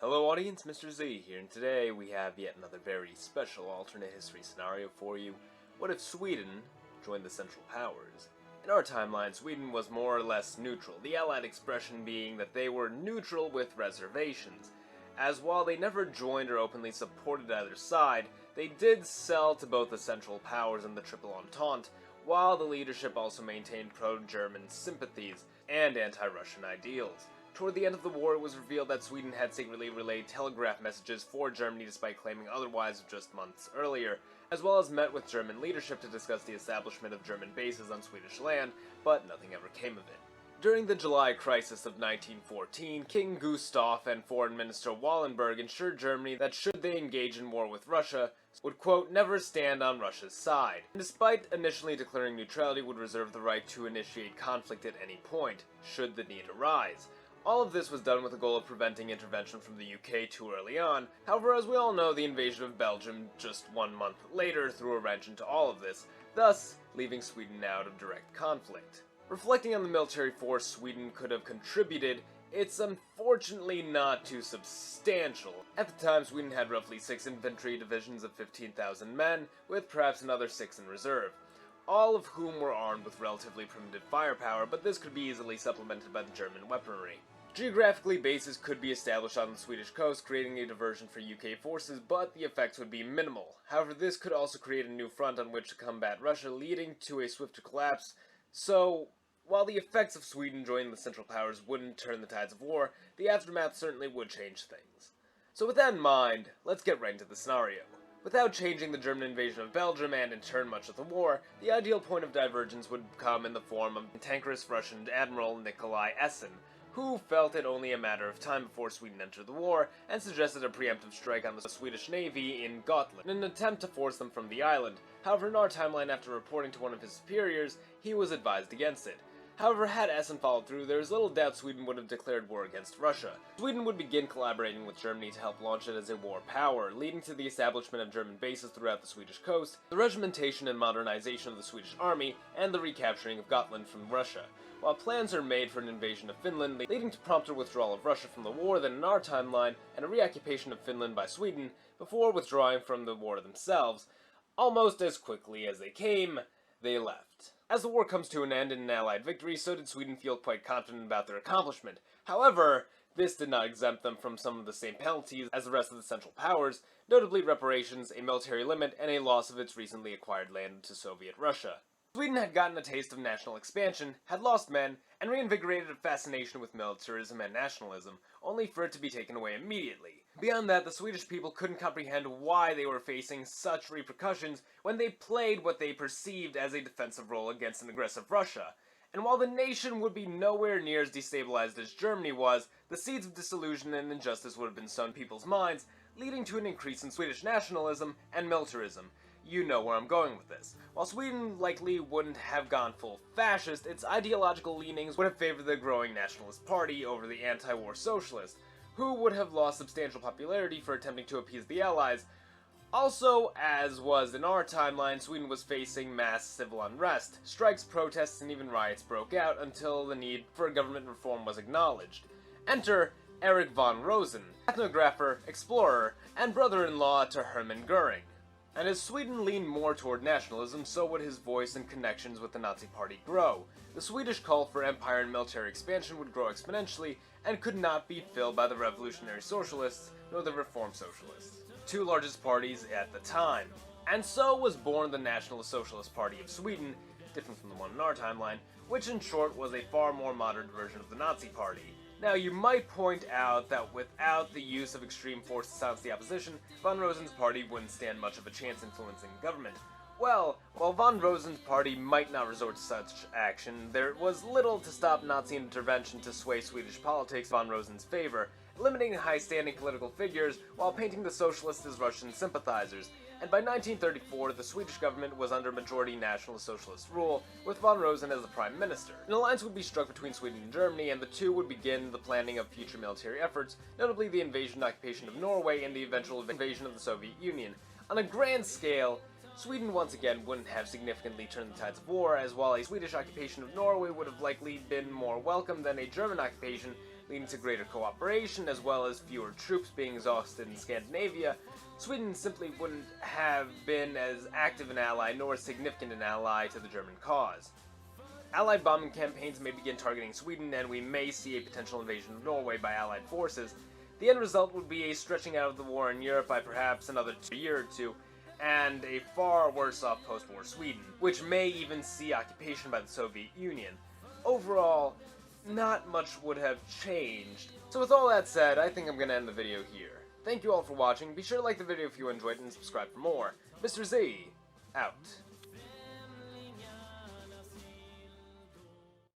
Hello audience, Mr. Z here, and today we have yet another very special alternate history scenario for you. What if Sweden joined the Central Powers? In our timeline, Sweden was more or less neutral, the Allied expression being that they were neutral with reservations, as while they never joined or openly supported either side, they did sell to both the Central Powers and the Triple Entente, while the leadership also maintained pro-German sympathies and anti-Russian ideals. Toward the end of the war, it was revealed that Sweden had secretly relayed telegraph messages for Germany despite claiming otherwise just months earlier, as well as met with German leadership to discuss the establishment of German bases on Swedish land, but nothing ever came of it. During the July crisis of 1914, King Gustav and Foreign Minister Wallenberg ensured Germany that should they engage in war with Russia, would, quote, never stand on Russia's side, and despite initially declaring neutrality, would reserve the right to initiate conflict at any point, should the need arise. All of this was done with the goal of preventing intervention from the UK too early on. However, as we all know, the invasion of Belgium just 1 month later threw a wrench into all of this, thus leaving Sweden out of direct conflict. Reflecting on the military force Sweden could have contributed, it's unfortunately not too substantial. At the time, Sweden had roughly 6 infantry divisions of 15,000 men, with perhaps another 6 in reserve, all of whom were armed with relatively primitive firepower, but this could be easily supplemented by the German weaponry. Geographically, bases could be established on the Swedish coast, creating a diversion for UK forces, but the effects would be minimal. However, this could also create a new front on which to combat Russia, leading to a swifter collapse. So, while the effects of Sweden joining the Central Powers wouldn't turn the tides of war, the aftermath certainly would change things. So with that in mind, let's get right into the scenario. Without changing the German invasion of Belgium and in turn much of the war, the ideal point of divergence would come in the form of cantankerous Russian Admiral Nikolai Essen, who felt it only a matter of time before Sweden entered the war, and suggested a preemptive strike on the Swedish Navy in Gotland, in an attempt to force them from the island. However, in our timeline, after reporting to one of his superiors, he was advised against it. However, had Essen followed through, there is little doubt Sweden would have declared war against Russia. Sweden would begin collaborating with Germany to help launch it as a war power, leading to the establishment of German bases throughout the Swedish coast, the regimentation and modernization of the Swedish army, and the recapturing of Gotland from Russia. While plans are made for an invasion of Finland, leading to prompter withdrawal of Russia from the war than in our timeline, and a reoccupation of Finland by Sweden, before withdrawing from the war themselves, almost as quickly as they came, they left. As the war comes to an end in an Allied victory, so did Sweden feel quite confident about their accomplishment. However, this did not exempt them from some of the same penalties as the rest of the Central Powers, notably reparations, a military limit, and a loss of its recently acquired land to Soviet Russia. Sweden had gotten a taste of national expansion, had lost men, and reinvigorated a fascination with militarism and nationalism, only for it to be taken away immediately. Beyond that, the Swedish people couldn't comprehend why they were facing such repercussions when they played what they perceived as a defensive role against an aggressive Russia. And while the nation would be nowhere near as destabilized as Germany was, the seeds of disillusion and injustice would have been sown in people's minds, leading to an increase in Swedish nationalism and militarism. You know where I'm going with this. While Sweden likely wouldn't have gone full fascist, its ideological leanings would have favored the growing nationalist party over the anti-war socialists, who would have lost substantial popularity for attempting to appease the Allies. Also, as was in our timeline, Sweden was facing mass civil unrest. Strikes, protests, and even riots broke out until the need for government reform was acknowledged. Enter Erich von Rosen, ethnographer, explorer, and brother-in-law to Hermann Goering. And as Sweden leaned more toward nationalism, so would his voice and connections with the Nazi Party grow. The Swedish call for empire and military expansion would grow exponentially, and could not be filled by the Revolutionary Socialists nor the Reform Socialists, two largest parties at the time. And so was born the Nationalist Socialist Party of Sweden, different from the one in our timeline, which in short was a far more modern version of the Nazi Party. Now, you might point out that without the use of extreme force to silence the opposition, von Rosen's party wouldn't stand much of a chance influencing government. Well, while von Rosen's party might not resort to such action, there was little to stop Nazi intervention to sway Swedish politics in von Rosen's favor, eliminating high-standing political figures while painting the socialists as Russian sympathizers. And by 1934, the Swedish government was under majority National Socialist rule, with von Rosen as the prime minister. An alliance would be struck between Sweden and Germany, and the two would begin the planning of future military efforts, notably the invasion and occupation of Norway and the eventual invasion of the Soviet Union. On a grand scale, Sweden once again wouldn't have significantly turned the tides of war, as while a Swedish occupation of Norway would have likely been more welcome than a German occupation, leading to greater cooperation as well as fewer troops being exhausted in Scandinavia, Sweden simply wouldn't have been as active an ally nor significant an ally to the German cause. Allied bombing campaigns may begin targeting Sweden, and we may see a potential invasion of Norway by Allied forces. The end result would be a stretching out of the war in Europe by perhaps another year or two, and a far worse off post-war Sweden, which may even see occupation by the Soviet Union. Overall, not much would have changed. So with all that said, I think I'm going to end the video here. Thank you all for watching. Be sure to like the video if you enjoyed it and subscribe for more. Mr. Z, out.